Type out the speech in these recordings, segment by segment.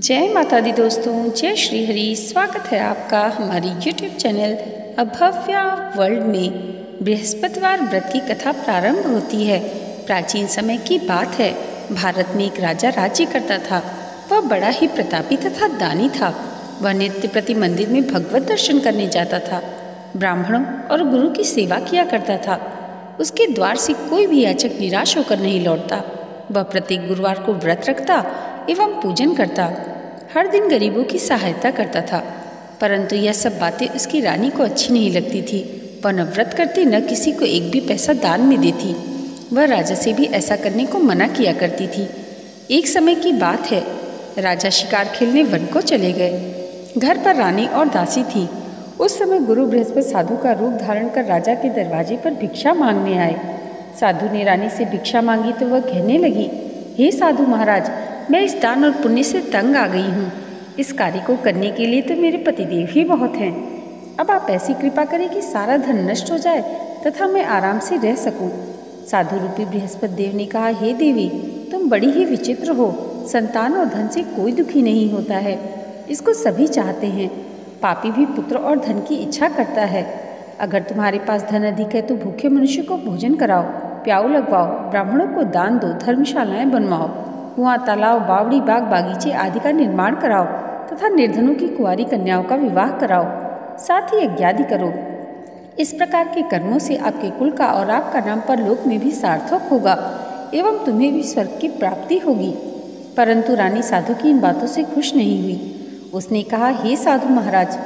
जय माता दी दोस्तों, जय श्री हरि। स्वागत है आपका हमारी YouTube चैनल अभव्या वर्ल्ड में। बृहस्पतिवार व्रत की कथा प्रारंभ होती है। प्राचीन समय की बात है। भारत में एक राजा राज्य करता था। वह बड़ा ही प्रतापी तथा दानी था। वह नित्य प्रति मंदिर में भगवत दर्शन करने जाता था। ब्राह्मणों और गुरु की सेवा किया करता था। उसके द्वार से कोई भी याचक निराश होकर नहीं लौटता। वह प्रत्येक गुरुवार को व्रत रखता एवं पूजन करता। हर दिन गरीबों की सहायता करता था। परंतु यह सब बातें उसकी रानी को अच्छी नहीं लगती थी। वह न व्रत करती, न किसी को एक भी पैसा दान में देती। वह राजा से भी ऐसा करने को मना किया करती थी। एक समय की बात है, राजा शिकार खेलने वन को चले गए। घर पर रानी और दासी थी। उस समय गुरु बृहस्पति साधु का रूप धारण कर राजा के दरवाजे पर भिक्षा मांगने आए। साधु ने रानी से भिक्षा मांगी तो वह कहने लगी, हे साधु महाराज, मैं इस दान और पुण्य से तंग आ गई हूँ। इस कार्य को करने के लिए तो मेरे पतिदेव ही बहुत हैं। अब आप ऐसी कृपा करें कि सारा धन नष्ट हो जाए तथा मैं आराम से रह सकूं। साधु रूपी बृहस्पति देव ने कहा, हे देवी, तुम बड़ी ही विचित्र हो। संतान और धन से कोई दुखी नहीं होता है। इसको सभी चाहते हैं। पापी भी पुत्र और धन की इच्छा करता है। अगर तुम्हारे पास धन अधिक है तो भूखे मनुष्य को भोजन कराओ, प्याऊ लगवाओ, ब्राह्मणों को दान दो, धर्मशालाएं बनवाओ, कुआं, तालाब, बावड़ी, बाग, बागीचे आदि का निर्माण कराओ तथा निर्धनों की कुंवारी कन्याओं का विवाह कराओ। साथ ही यज्ञादि करो। इस प्रकार के कर्मों से आपके कुल का और आपका नाम परलोक में भी सार्थक होगा एवं तुम्हें भी स्वर्ग की प्राप्ति होगी। परंतु रानी साधु की इन बातों से खुश नहीं हुई। उसने कहा, हे साधु महाराज,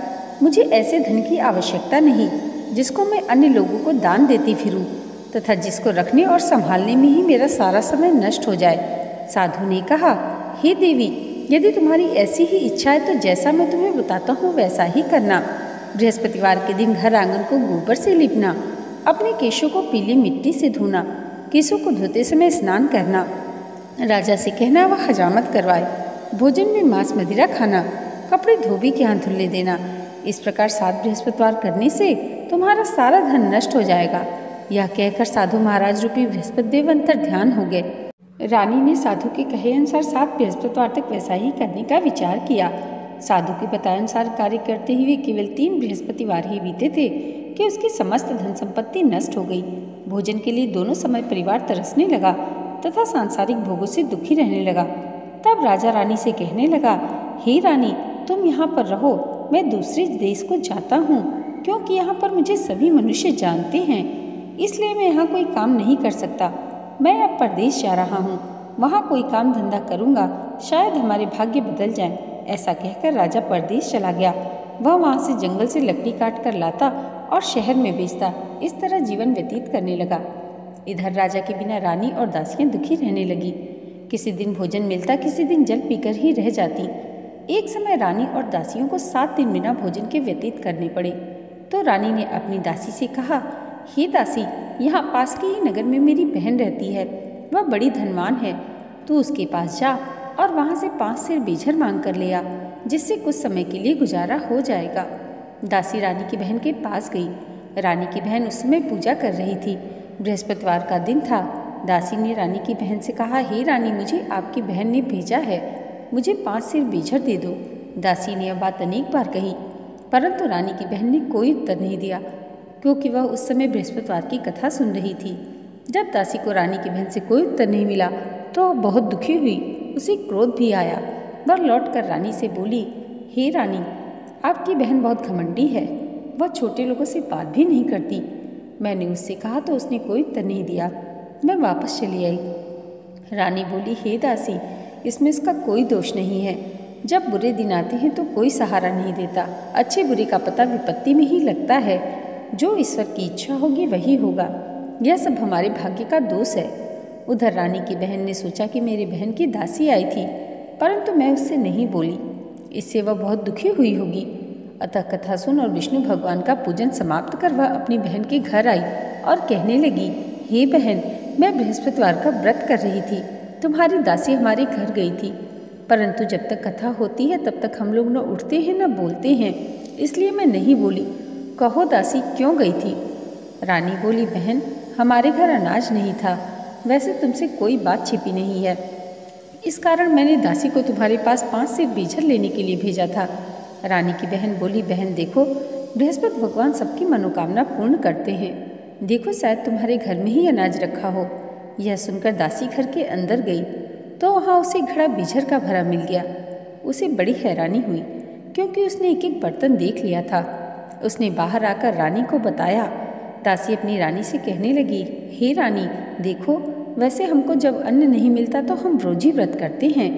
मुझे ऐसे धन की आवश्यकता नहीं जिसको मैं अन्य लोगों को दान देती फिरूं तथा जिसको रखने और संभालने में ही मेरा सारा समय नष्ट हो जाए। साधु ने कहा, हे देवी, यदि तुम्हारी ऐसी ही इच्छा है तो जैसा मैं तुम्हें बताता हूँ वैसा ही करना। बृहस्पतिवार के दिन घर आंगन को गोबर से लिपना, अपने केशों को पीली मिट्टी से धोना, केशों को धोते समय स्नान करना, राजा से कहना वह हजामत करवाए, भोजन में मांस मदिरा खाना, कपड़े धोबी के हाथ धुलने देना। इस प्रकार 7 बृहस्पतिवार करने से तुम्हारा सारा धन नष्ट हो जाएगा। यह कहकर साधु महाराज रूपी बृहस्पति देव अंतर ध्यान हो गए। रानी ने साधु के कहे अनुसार 7 बृहस्पतिवार तक वैसा ही करने का विचार किया। साधु के बताए अनुसार कार्य करते हुए केवल 3 बृहस्पतिवार ही बीते थे कि उसकी समस्त धन संपत्ति नष्ट हो गई। भोजन के लिए दोनों समय परिवार तरसने लगा तथा सांसारिक भोगों से दुखी रहने लगा। तब राजा रानी से कहने लगा, हे रानी, तुम यहाँ पर रहो, मैं दूसरे देश को जाता हूँ, क्योंकि यहाँ पर मुझे सभी मनुष्य जानते हैं, इसलिए मैं यहाँ कोई काम नहीं कर सकता। मैं अब परदेश जा रहा हूँ, वहाँ कोई काम धंधा करूँगा, शायद हमारे भाग्य बदल जाएं। ऐसा कहकर राजा परदेश चला गया। वह वहाँ से जंगल से लकड़ी काट कर लाता और शहर में बेचता। इस तरह जीवन व्यतीत करने लगा। इधर राजा के बिना रानी और दासियाँ दुखी रहने लगी। किसी दिन भोजन मिलता, किसी दिन जल पीकर ही रह जाती। एक समय रानी और दासियों को 7 दिन बिना भोजन के व्यतीत करने पड़े। तो रानी ने अपनी दासी से कहा, हे दासी, यहाँ पास के ही नगर में मेरी बहन रहती है। वह बड़ी धनवान है। तू उसके पास जा और वहाँ से 5 सेर बेझर मांग कर ले आ, जिससे कुछ समय के लिए गुजारा हो जाएगा। दासी रानी की बहन के पास गई। रानी की बहन उस समय पूजा कर रही थी। बृहस्पतिवार का दिन था। दासी ने रानी की बहन से कहा, हे रानी, मुझे आपकी बहन ने भेजा है, मुझे 5 सेर बेझर दे दो। दासी ने यह बात अनेक बार कही, परंतु रानी की बहन ने कोई उत्तर नहीं दिया, क्योंकि वह उस समय बृहस्पतिवार की कथा सुन रही थी। जब दासी को रानी की बहन से कोई उत्तर नहीं मिला तो बहुत दुखी हुई। उसे क्रोध भी आया। वह लौटकर रानी से बोली, हे रानी, आपकी बहन बहुत घमंडी है। वह छोटे लोगों से बात भी नहीं करती। मैंने उससे कहा तो उसने कोई उत्तर नहीं दिया। मैं वापस चली आई। रानी बोली, हे दासी, इसमें इसका कोई दोष नहीं है। जब बुरे दिन आते हैं तो कोई सहारा नहीं देता। अच्छे बुरे का पता विपत्ति में ही लगता है। जो ईश्वर की इच्छा होगी वही होगा। यह सब हमारे भाग्य का दोष है। उधर रानी की बहन ने सोचा कि मेरी बहन की दासी आई थी, परंतु मैं उससे नहीं बोली, इससे वह बहुत दुखी हुई होगी। अतः कथा सुन और विष्णु भगवान का पूजन समाप्त कर वह अपनी बहन के घर आई और कहने लगी, हे बहन, मैं बृहस्पतिवार का व्रत कर रही थी। तुम्हारी दासी हमारे घर गई थी, परंतु जब तक कथा होती है तब तक हम लोग न उठते हैं न बोलते हैं, इसलिए मैं नहीं बोली। कहो दासी, क्यों गई थी? रानी बोली, बहन, हमारे घर अनाज नहीं था। वैसे तुमसे कोई बात छिपी नहीं है। इस कारण मैंने दासी को तुम्हारे पास 5 सेर बीजर लेने के लिए भेजा था। रानी की बहन बोली, बहन देखो, बृहस्पति भगवान सबकी मनोकामना पूर्ण करते हैं। देखो शायद तुम्हारे घर में ही अनाज रखा हो। यह सुनकर दासी घर के अंदर गई तो वहाँ उसे घड़ा बीजर का भरा मिल गया। उसे बड़ी हैरानी हुई क्योंकि उसने एक एक बर्तन देख लिया था। उसने बाहर आकर रानी को बताया। दासी अपनी रानी से कहने लगी, हे रानी देखो, वैसे हमको जब अन्न नहीं मिलता तो हम रोजी व्रत करते हैं।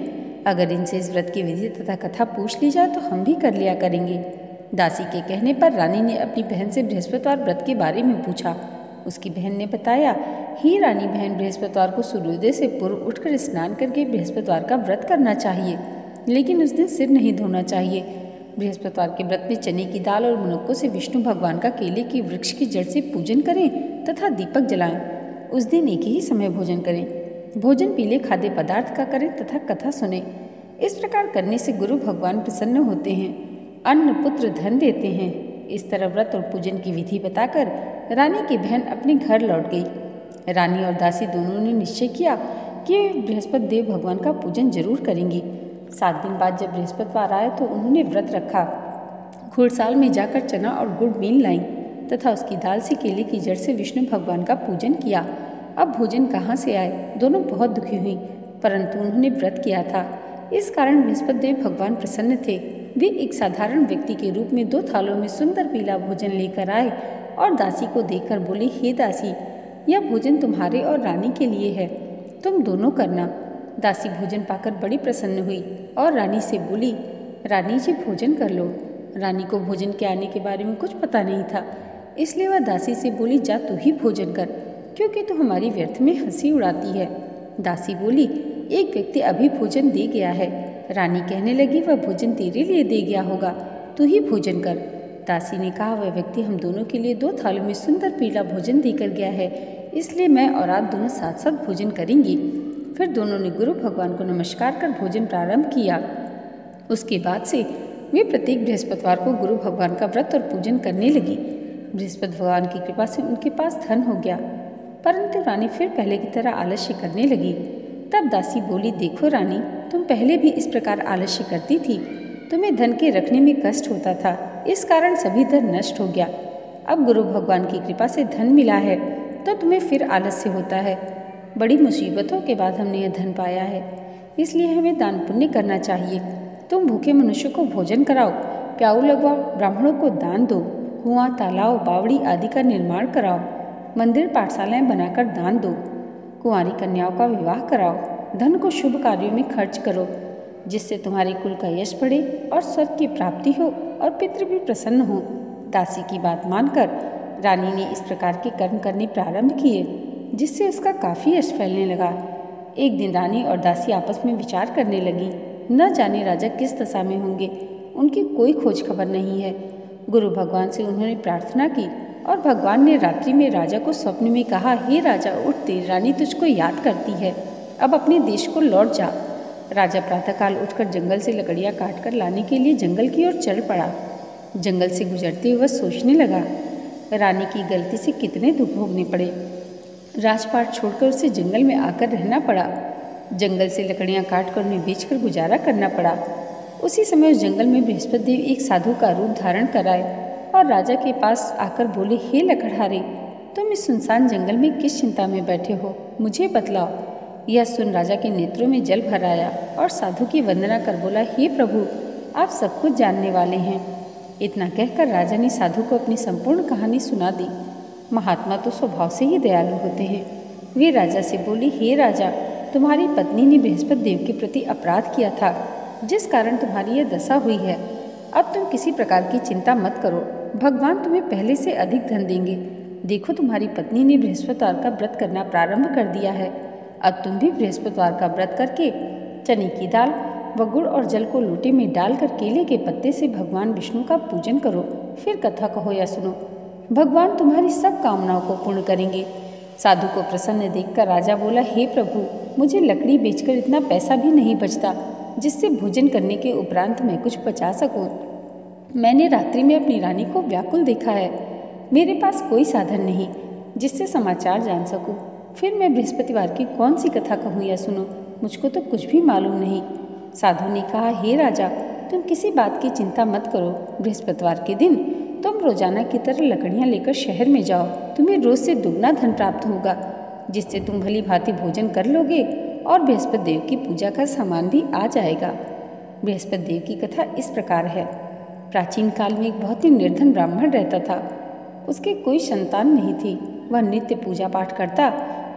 अगर इनसे इस व्रत की विधि तथा कथा पूछ ली जाए तो हम भी कर लिया करेंगे। दासी के कहने पर रानी ने अपनी बहन से बृहस्पतिवार व्रत के बारे में पूछा। उसकी बहन ने बताया, ही रानी बहन, बृहस्पतिवार को सूर्योदय से पूर्व उठकर स्नान करके बृहस्पतिवार का व्रत करना चाहिए, लेकिन उस दिन सिर नहीं धोना चाहिए। बृहस्पतिवार के व्रत में चने की दाल और मुनक्कों से विष्णु भगवान का केले के वृक्ष की जड़ से पूजन करें तथा दीपक जलाएं। उस दिन एक ही समय भोजन करें। भोजन पीले खाद्य पदार्थ का करें तथा कथा सुने। इस प्रकार करने से गुरु भगवान प्रसन्न होते हैं, अन्न पुत्र धन देते हैं। इस तरह व्रत और पूजन की विधि बताकर रानी की बहन अपने घर लौट गई। रानी और दासी दोनों ने निश्चय किया कि बृहस्पति देव भगवान का पूजन जरूर करेंगी। 7 दिन बाद जब बृहस्पतिवार आए तो उन्होंने व्रत रखा। घुड़साल में जाकर चना और गुड़ मील लाई तथा उसकी दाल से केले की जड़ से विष्णु भगवान का पूजन किया। अब भोजन कहाँ से आए? दोनों बहुत दुखी हुई, परंतु उन्होंने व्रत किया था। इस कारण बृहस्पति देव भगवान प्रसन्न थे। वे एक साधारण व्यक्ति के रूप में 2 थालों में सुंदर पीला भोजन लेकर आए और दासी को देकर बोले, हे दासी, यह भोजन तुम्हारे और रानी के लिए है, तुम दोनों करना। दासी भोजन पाकर बड़ी प्रसन्न हुई और रानी से बोली, रानी जी भोजन कर लो। रानी को भोजन के आने के बारे में कुछ पता नहीं था, इसलिए वह दासी से बोली, जा तू ही भोजन कर, क्योंकि तू हमारी व्यर्थ में हंसी उड़ाती है। दासी बोली, एक व्यक्ति अभी भोजन दे गया है। रानी कहने लगी, वह भोजन तेरे लिए दे गया होगा, तू ही भोजन कर। दासी ने कहा, वह व्यक्ति हम दोनों के लिए 2 थालों में सुंदर पीला भोजन देकर गया है, इसलिए मैं और आप दोनों साथ साथ भोजन करेंगे। फिर दोनों ने गुरु भगवान को नमस्कार कर भोजन प्रारंभ किया। उसके बाद से वे प्रत्येक बृहस्पतिवार को गुरु भगवान का व्रत और पूजन करने लगी। बृहस्पति भगवान की कृपा से उनके पास धन हो गया, परंतु रानी फिर पहले की तरह आलस्य करने लगी। तब दासी बोली, देखो रानी, तुम पहले भी इस प्रकार आलस्य करती थी, तुम्हें धन के रखने में कष्ट होता था, इस कारण सभी धन नष्ट हो गया। अब गुरु भगवान की कृपा से धन मिला है तो तुम्हें फिर आलस्य होता है। बड़ी मुसीबतों के बाद हमने यह धन पाया है, इसलिए हमें दान पुण्य करना चाहिए। तुम भूखे मनुष्य को भोजन कराओ, प्याऊ लगवाओ, ब्राह्मणों को दान दो, कुआं, तालाब, बावड़ी आदि का निर्माण कराओ, मंदिर पाठशालाएं बनाकर दान दो, कुंवारी कन्याओं का विवाह कराओ, धन को शुभ कार्यों में खर्च करो, जिससे तुम्हारे कुल का यश बढ़े और स्वर्ग की प्राप्ति हो और पितृ भी प्रसन्न हो। दासी की बात मानकर रानी ने इस प्रकार के कर्म करने प्रारंभ किए, जिससे उसका काफ़ी यश फैलने लगा। एक दिन रानी और दासी आपस में विचार करने लगी, न जाने राजा किस दशा में होंगे, उनकी कोई खोज खबर नहीं है। गुरु भगवान से उन्होंने प्रार्थना की और भगवान ने रात्रि में राजा को स्वप्न में कहा, हे राजा उठ, तेरी रानी तुझको याद करती है, अब अपने देश को लौट जा। राजा प्रातःकाल उठकर जंगल से लकड़ियाँ काट कर लाने के लिए जंगल की ओर चल पड़ा। जंगल से गुजरते हुए सोचने लगा, रानी की गलती से कितने दुख भोगने पड़े। राजपाट छोड़कर उसे जंगल में आकर रहना पड़ा। जंगल से लकड़ियाँ काट कर उन्हें बेचकर गुजारा करना पड़ा। उसी समय उस जंगल में बृहस्पति देव एक साधु का रूप धारण कराए और राजा के पास आकर बोले, हे लकड़हारे, तुम इस सुनसान जंगल में किस चिंता में बैठे हो, मुझे बतलाओ। यह सुन राजा के नेत्रों में जल भर आया और साधु की वंदना कर बोला, हे प्रभु, आप सब कुछ जानने वाले हैं। इतना कहकर राजा ने साधु को अपनी संपूर्ण कहानी सुना दी। महात्मा तो स्वभाव से ही दयालु होते हैं। वे राजा से बोली, हे राजा, तुम्हारी पत्नी ने बृहस्पति देव के प्रति अपराध किया था, जिस कारण तुम्हारी यह दशा हुई है। अब तुम किसी प्रकार की चिंता मत करो, भगवान तुम्हें पहले से अधिक धन देंगे। देखो, तुम्हारी पत्नी ने बृहस्पतिवार का व्रत करना प्रारंभ कर दिया है। अब तुम भी बृहस्पतिवार का व्रत करके चने की दाल व गुड़ और जल को लोटे में डालकर केले के पत्ते से भगवान विष्णु का पूजन करो, फिर कथा कहो या सुनो। भगवान तुम्हारी सब कामनाओं को पूर्ण करेंगे। साधु को प्रसन्न देखकर राजा बोला, हे प्रभु, मुझे लकड़ी बेचकर इतना पैसा भी नहीं बचता जिससे भोजन करने के उपरांत मैं कुछ बचा सकूं। मैंने रात्रि में अपनी रानी को व्याकुल देखा है। मेरे पास कोई साधन नहीं जिससे समाचार जान सकूं। फिर मैं बृहस्पतिवार की कौन सी कथा कहूँ या सुनूं। मुझको तो कुछ भी मालूम नहीं। साधु ने कहा, हे राजा, तुम किसी बात की चिंता मत करो। बृहस्पतिवार के दिन तुम रोजाना की तरह लकड़ियाँ लेकर शहर में जाओ। तुम्हें रोज से दुगना धन प्राप्त होगा, जिससे तुम भली भांति भोजन कर लोगे और बृहस्पति देव की पूजा का सामान भी आ जाएगा। बृहस्पति देव की कथा इस प्रकार है। प्राचीन काल में एक बहुत ही निर्धन ब्राह्मण रहता था। उसके कोई संतान नहीं थी। वह नित्य पूजा पाठ करता,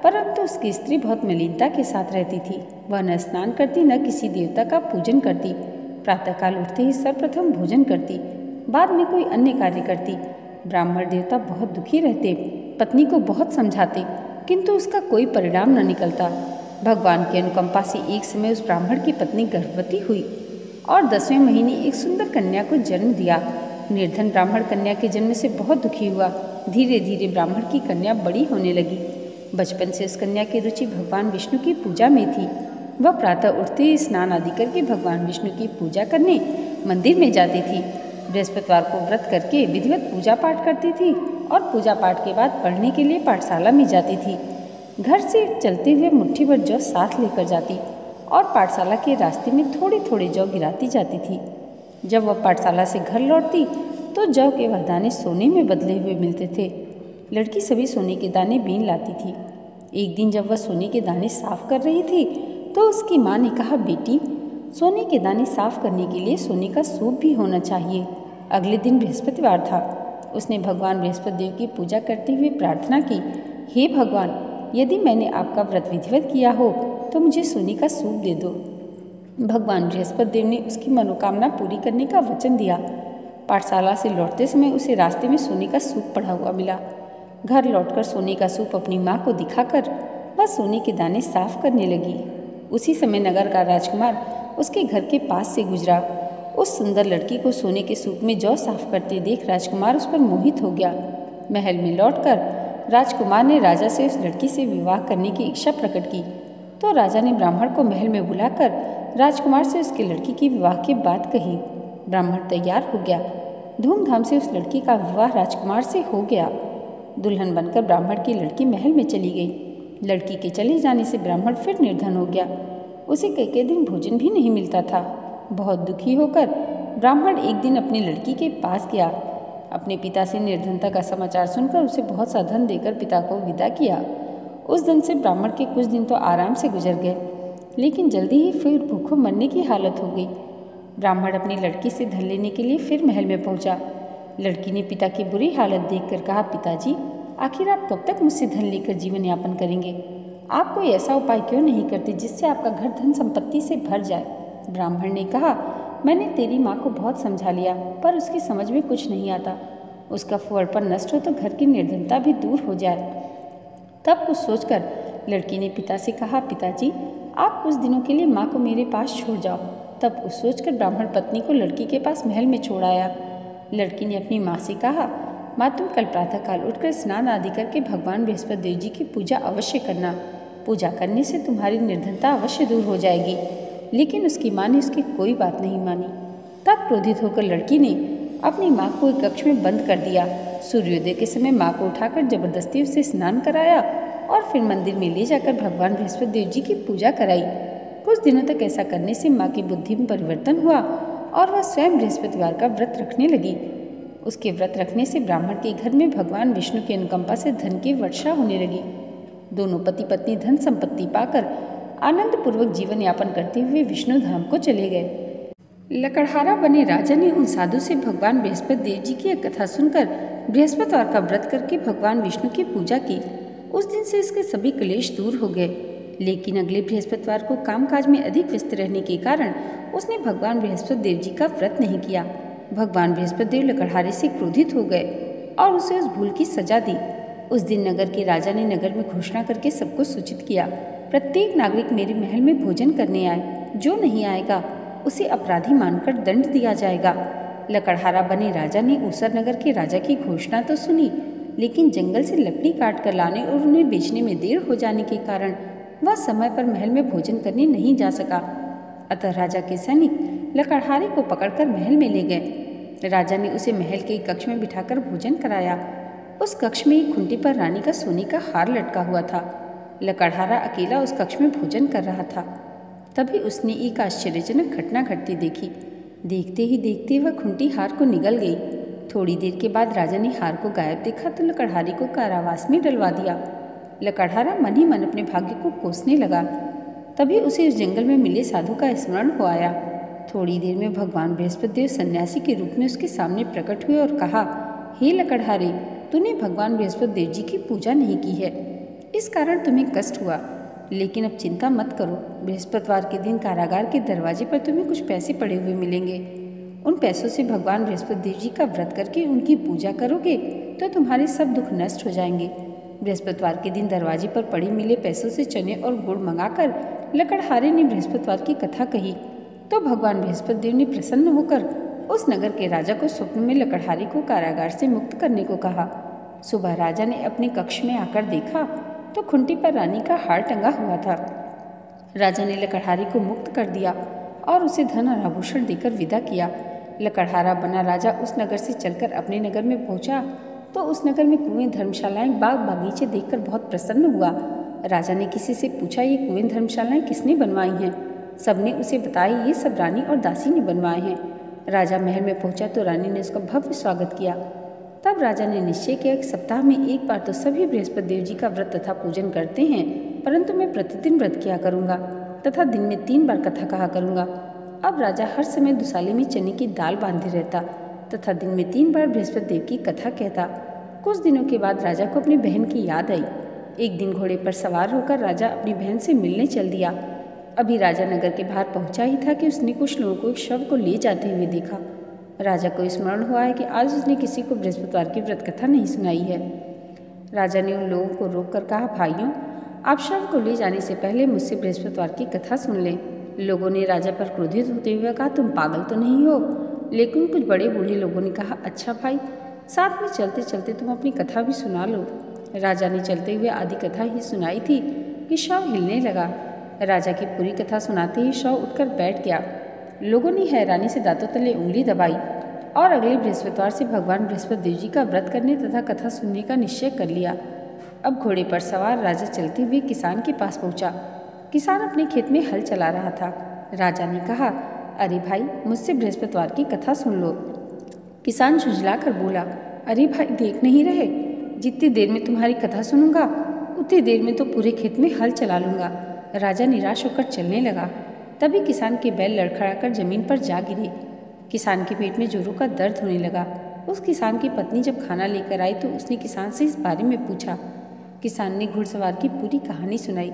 परंतु उसकी स्त्री बहुत मलिनता के साथ रहती थी। वह न स्नान करती, न किसी देवता का पूजन करती। प्रातःकाल उठते ही सर्वप्रथम भोजन करती, बाद में कोई अन्य कार्य करती। ब्राह्मण देवता बहुत दुखी रहते, पत्नी को बहुत समझाते, किंतु उसका कोई परिणाम न निकलता। भगवान की अनुकंपा से एक समय उस ब्राह्मण की पत्नी गर्भवती हुई और 10वें महीने एक सुंदर कन्या को जन्म दिया। निर्धन ब्राह्मण कन्या के जन्म से बहुत दुखी हुआ। धीरे धीरे ब्राह्मण की कन्या बड़ी होने लगी। बचपन से उस कन्या की रुचि भगवान विष्णु की पूजा में थी। वह प्रातः उठते ही स्नान आदि करके भगवान विष्णु की पूजा करने मंदिर में जाती थी। बृहस्पतिवार को व्रत करके विधिवत पूजा पाठ करती थी और पूजा पाठ के बाद पढ़ने के लिए पाठशाला में जाती थी। घर से चलते हुए मुट्ठी भर जौ साथ लेकर जाती और पाठशाला के रास्ते में थोड़े थोड़े जौ गिराती जाती थी। जब वह पाठशाला से घर लौटती तो जौ के वह दाने सोने में बदले हुए मिलते थे। लड़की सभी सोने के दाने बीन लाती थी। एक दिन जब वह सोने के दाने साफ कर रही थी तो उसकी माँ ने कहा, बेटी, सोने के दाने साफ करने के लिए सोने का सूप भी होना चाहिए। अगले दिन बृहस्पतिवार था। उसने भगवान बृहस्पति देव की पूजा करते हुए प्रार्थना की, हे भगवान, यदि मैंने आपका व्रत विधिवत किया हो तो मुझे सोने का सूप दे दो। भगवान बृहस्पति देव ने उसकी मनोकामना पूरी करने का वचन दिया। पाठशाला से लौटते समय उसे रास्ते में सोने का सूप पड़ा हुआ मिला। घर लौटकर सोने का सूप अपनी माँ को दिखाकर वह सोने के दाने साफ करने लगी। उसी समय नगर का राजकुमार उसके घर के पास से गुजरा। उस सुंदर लड़की को सोने के सूप में जौ साफ करते देख राजकुमार उस पर मोहित हो गया। महल में लौटकर राजकुमार ने राजा से उस लड़की से विवाह करने की इच्छा प्रकट की। तो राजा ने ब्राह्मण को महल में बुलाकर राजकुमार से उसकी लड़की की विवाह की बात कही। ब्राह्मण तैयार हो गया। धूमधाम से उस लड़की का विवाह राजकुमार से हो गया। दुल्हन बनकर ब्राह्मण की लड़की महल में चली गई। लड़की के चले जाने से ब्राह्मण फिर निर्धन हो गया। उसे कई दिन भोजन भी नहीं मिलता था। बहुत दुखी होकर ब्राह्मण एक दिन अपनी लड़की के पास गया। अपने पिता से निर्धनता का समाचार सुनकर उसे बहुत सा धन देकर पिता को विदा किया। उस दिन से ब्राह्मण के कुछ दिन तो आराम से गुजर गए, लेकिन जल्दी ही फिर भूखों मरने की हालत हो गई। ब्राह्मण अपनी लड़की से धन लेने के लिए फिर महल में पहुंचा। लड़की ने पिता की बुरी हालत देखकर कहा, पिताजी, आखिर आप कब तक मुझसे धन लेकर जीवन यापन करेंगे? आप कोई ऐसा उपाय क्यों नहीं करते जिससे आपका घर धन संपत्ति से भर जाए? ब्राह्मण ने कहा, मैंने तेरी माँ को बहुत समझा लिया, पर उसकी समझ में कुछ नहीं आता। उसका फुहड़पन नष्ट हो तो घर की निर्धनता भी दूर हो जाए। तब कुछ सोचकर लड़की ने पिता से कहा, पिताजी, आप कुछ दिनों के लिए माँ को मेरे पास छोड़ जाओ। तब कुछ सोचकर ब्राह्मण पत्नी को लड़की के पास महल में छोड़ आया। लड़की ने अपनी माँ से कहा, माँ, तुम कल प्रातःकाल उठकर स्नान आदि करके भगवान बृहस्पति देव जी की पूजा अवश्य करना। पूजा करने से तुम्हारी निर्धनता अवश्य दूर हो जाएगी। लेकिन उसकी माँ ने उसकी कोई बात नहीं मानी। तब क्रोधित होकर लड़की ने अपनी माँ को एक कक्ष में बंद कर दिया। सूर्योदय के समय माँ को उठाकर जबरदस्ती उससे स्नान कराया और फिर मंदिर में ले जाकर भगवान बृहस्पति देव जी की पूजा कराई। कुछ दिनों तक ऐसा करने से माँ की बुद्धि में परिवर्तन हुआ और वह स्वयं बृहस्पतिवार का व्रत रखने लगी। उसके व्रत रखने से ब्राह्मण के घर में भगवान विष्णु की अनुकंपा से धन की वर्षा होने लगी। दोनों पति पत्नी धन संपत्ति पाकर आनंद पूर्वक जीवन यापन करते हुए विष्णु धाम को चले गए। लकड़हारा बने राजा ने उन साधु से भगवान बृहस्पति देव जी की कथा सुनकर बृहस्पतिवार का व्रत करके भगवान विष्णु की पूजा की। उस दिन से इसके सभी क्लेश दूर हो गए। लेकिन अगले बृहस्पतिवार को कामकाज में अधिक व्यस्त रहने के कारण उसने भगवान बृहस्पति देव जी का व्रत नहीं किया। भगवान बृहस्पति देव लकड़हारे से क्रोधित हो गए और उसे उस भूल की सजा दी। उस दिन नगर के राजा ने नगर में घोषणा करके सबको सूचित किया, प्रत्येक नागरिक मेरे महल में भोजन करने आए। जो नहीं आएगा उसे अपराधी मानकर दंड दिया जाएगा। लकड़हारा बने राजा ने ऊसर नगर के राजा की घोषणा तो सुनी, लेकिन जंगल से लकड़ी काट कर लाने और उन्हें बेचने में देर हो जाने के कारण वह समय पर महल में भोजन करने नहीं जा सका। अतः राजा के सैनिक लकड़हारे को पकड़कर महल में ले गए। राजा ने उसे महल के एक कक्ष में बिठाकर भोजन कराया। उस कक्ष में एक खुंटी पर रानी का सोने का हार लटका हुआ था। लकड़हारा अकेला उस कक्ष में भोजन कर रहा था। तभी उसने एक आश्चर्यजनक घटना घटती देखी। देखते ही देखते वह खूंटी हार को निगल गई। थोड़ी देर के बाद राजा ने हार को गायब देखा तो लकड़हारे को कारावास में डलवा दिया। लकड़हारा मन ही मन अपने भाग्य को कोसने लगा। तभी उसे उस जंगल में मिले साधु का स्मरण हो आया। थोड़ी देर में भगवान बृहस्पति देव सन्यासी के रूप में उसके सामने प्रकट हुए और कहा, हे लकड़हारे, तूने भगवान बृहस्पति देव जी की पूजा नहीं की है, इस कारण तुम्हें कष्ट हुआ। लेकिन अब चिंता मत करो, बृहस्पतिवार के दिन कारागार के दरवाजे पर तुम्हें कुछ पैसे पड़े हुए मिलेंगे। उन पैसों से भगवान बृहस्पति देव जी का व्रत करके उनकी पूजा करोगे तो तुम्हारे सब दुख नष्ट हो जाएंगे। बृहस्पतिवार के दिन दरवाजे पर पड़े मिले पैसों से चने और गुड़ मंगाकर लकड़हारे ने बृहस्पतिवार की कथा कही तो भगवान बृहस्पति देव ने प्रसन्न होकर उस नगर के राजा को स्वप्न में लकड़हारे को कारागार से मुक्त करने को कहा। सुबह राजा ने अपने कक्ष में आकर देखा तो खूंटी पर रानी का हार टंगा हुआ था। राजा ने लकड़हारे को मुक्त कर दिया और उसे धन और आभूषण देकर विदा किया। लकड़हारा बना राजा उस नगर से चलकर अपने नगर में पहुंचा तो उस नगर में कुएं, धर्मशालाएं, बाग बागीचे देखकर बहुत प्रसन्न हुआ। राजा ने किसी से पूछा, ये कुएं धर्मशालाएं किसने बनवाई हैं? सबने उसे बताया, ये सब रानी और दासी ने बनवाए हैं। राजा महल में पहुंचा तो रानी ने उसका भव्य स्वागत किया। तब राजा ने निश्चय किया कि सप्ताह में एक बार तो सभी बृहस्पति देव जी का व्रत तथा पूजन करते हैं, परंतु मैं प्रतिदिन व्रत किया करूंगा तथा दिन में 3 बार कथा कहा करूंगा। अब राजा हर समय दुसाले में चने की दाल बांधे रहता तथा दिन में 3 बार बृहस्पति देव की कथा कहता। कुछ दिनों के बाद राजा को अपनी बहन की याद आई। एक दिन घोड़े पर सवार होकर राजा अपनी बहन से मिलने चल दिया। अभी राजा नगर के बाहर पहुंचा ही था कि उसने कुछ लोगों को एक शव को ले जाते हुए देखा। राजा को स्मरण हुआ है कि आज उसने किसी को बृहस्पतिवार की व्रत कथा नहीं सुनाई है। राजा ने उन लोगों को रोककर कहा, भाइयों, आप शव को ले जाने से पहले मुझसे बृहस्पतिवार की कथा सुन लें। लोगों ने राजा पर क्रोधित होते हुए कहा, तुम पागल तो नहीं हो? लेकिन कुछ बड़े बूढ़े लोगों ने कहा, अच्छा भाई, साथ में चलते चलते तुम अपनी कथा भी सुना लो। राजा ने चलते हुए आधी कथा ही सुनाई थी कि शव हिलने लगा। राजा की पूरी कथा सुनाते ही शव उठकर बैठ गया। लोगों ने हैरानी से दांतों तले उंगली दबाई और अगले बृहस्पतिवार से भगवान बृहस्पति देव जी का व्रत करने तथा कथा सुनने का निश्चय कर लिया। अब घोड़े पर सवार राजा चलते हुए किसान के पास पहुंचा। किसान अपने खेत में हल चला रहा था। राजा ने कहा, अरे भाई, मुझसे बृहस्पतिवार की कथा सुन लो। किसान झुंझला कर बोला, अरे भाई, देख नहीं रहे, जितनी देर में तुम्हारी कथा सुनूंगा उतनी देर में तो पूरे खेत में हल चला लूंगा। राजा निराश होकर चलने लगा। तभी किसान के बैल लड़खड़ाकर जमीन पर जा गिरे। किसान के पेट में जोरों का दर्द होने लगा। उस किसान की पत्नी जब खाना लेकर आई तो उसने किसान से इस बारे में पूछा। किसान ने घुड़सवार की पूरी कहानी सुनाई।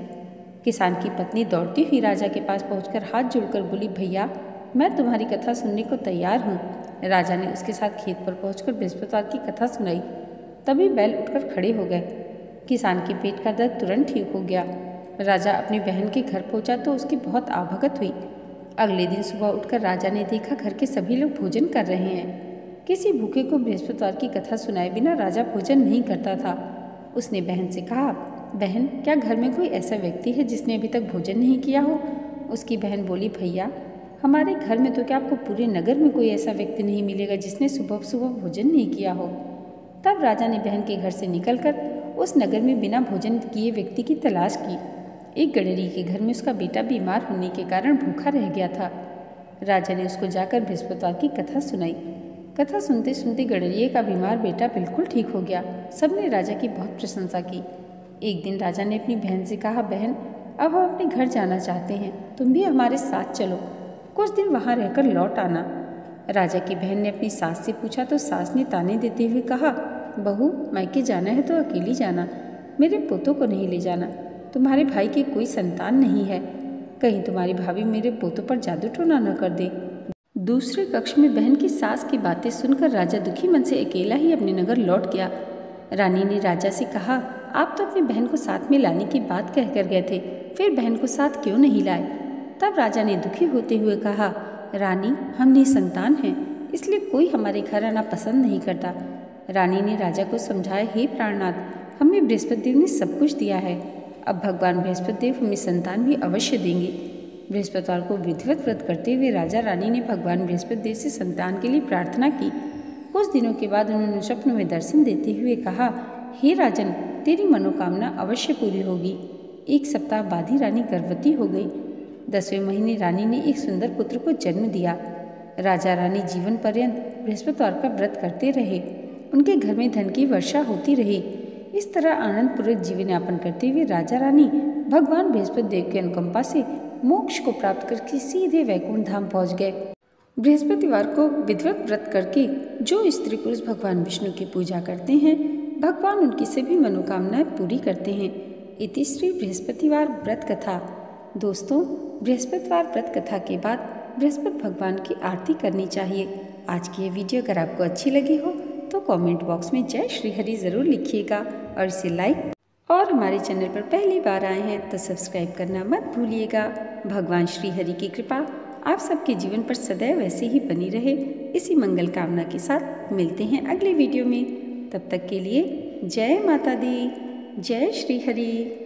किसान की पत्नी दौड़ती हुई राजा के पास पहुंचकर हाथ जोड़कर बोली, भैया, मैं तुम्हारी कथा सुनने को तैयार हूँ। राजा ने उसके साथ खेत पर पहुंचकर बृहस्पतिवार की कथा सुनाई। तभी बैल उठकर खड़े हो गए। किसान के पेट का दर्द तुरंत ठीक हो गया। राजा अपनी बहन के घर पहुंचा तो उसकी बहुत आवभगत हुई। अगले दिन सुबह उठकर राजा ने देखा घर के सभी लोग भोजन कर रहे हैं। किसी भूखे को बृहस्पतिवार की कथा सुनाए बिना राजा भोजन नहीं करता था। उसने बहन से कहा, बहन, क्या घर में कोई ऐसा व्यक्ति है जिसने अभी तक भोजन नहीं किया हो? उसकी बहन बोली, भैया, हमारे घर में तो क्या आपको पूरे नगर में कोई ऐसा व्यक्ति नहीं मिलेगा जिसने सुबह सुबह भोजन नहीं किया हो। तब राजा ने बहन के घर से निकलकर उस नगर में बिना भोजन किए व्यक्ति की तलाश की। एक गडरी के घर में उसका बेटा बीमार होने के कारण भूखा रह गया था। राजा ने उसको जाकर बृहस्पतिवार की कथा सुनाई। कथा सुनते सुनते गडरिये का बीमार बेटा बिल्कुल ठीक हो गया। सबने राजा की बहुत प्रशंसा की। एक दिन राजा ने अपनी बहन से कहा, बहन, अब हम अपने घर जाना चाहते हैं, तुम भी हमारे साथ चलो, कुछ दिन वहाँ रहकर लौट आना। राजा की बहन ने अपनी सास से पूछा तो सास ने ताने देते हुए कहा, बहू, मायके जाना है तो अकेली जाना, मेरे पोतों को नहीं ले जाना। तुम्हारे भाई की कोई संतान नहीं है, कहीं तुम्हारी भाभी मेरे पोतों पर जादू टोना न कर दे। दूसरे कक्ष में बहन की सास की बातें सुनकर राजा दुखी मन से अकेला ही अपने नगर लौट गया। रानी ने राजा से कहा, आप तो अपनी बहन को साथ में लाने की बात कहकर गए थे, फिर बहन को साथ क्यों नहीं लाए? तब राजा ने दुखी होते हुए कहा, रानी, हम निसंतान हैं, इसलिए कोई हमारे घर आना पसंद नहीं करता। रानी ने राजा को समझाया, हे प्राणनाथ, हमें बृहस्पति देव ने सब कुछ दिया है, अब भगवान बृहस्पति देव हमें संतान भी अवश्य देंगे। बृहस्पतिवार को विधिवत व्रत करते हुए राजा रानी ने भगवान बृहस्पति देव से संतान के लिए प्रार्थना की। कुछ दिनों के बाद उन्होंने स्वप्न में दर्शन देते हुए कहा, हे राजन, तेरी मनोकामना अवश्य पूरी होगी। एक सप्ताह बाद ही रानी गर्भवती हो गई। 10वें महीने रानी ने एक सुंदर पुत्र को जन्म दिया। राजा रानी जीवन पर्यंत बृहस्पतिवार का व्रत करते रहे। उनके घर में धन की वर्षा होती रही। इस तरह आनंदपूर्वक जीवन यापन करते हुए राजा रानी भगवान बृहस्पति देव की अनुकंपा से मोक्ष को प्राप्त करके सीधे वैकुंठ धाम पहुँच गए। बृहस्पतिवार को विधिवत व्रत करके जो स्त्री पुरुष भगवान विष्णु की पूजा करते हैं, भगवान उनकी सभी मनोकामनाएं पूरी करते हैं। इति श्री बृहस्पतिवार व्रत कथा। दोस्तों, बृहस्पतिवार व्रत कथा के बाद बृहस्पति भगवान की आरती करनी चाहिए। आज की ये वीडियो अगर आपको अच्छी लगी हो तो कमेंट बॉक्स में जय श्री हरि ज़रूर लिखिएगा और इसे लाइक, और हमारे चैनल पर पहली बार आए हैं तो सब्सक्राइब करना मत भूलिएगा। भगवान श्री हरि की कृपा आप सबके जीवन पर सदैव ऐसे ही बनी रहे, इसी मंगल कामना के साथ मिलते हैं अगले वीडियो में। तब तक के लिए जय माता दी, जय श्री हरि।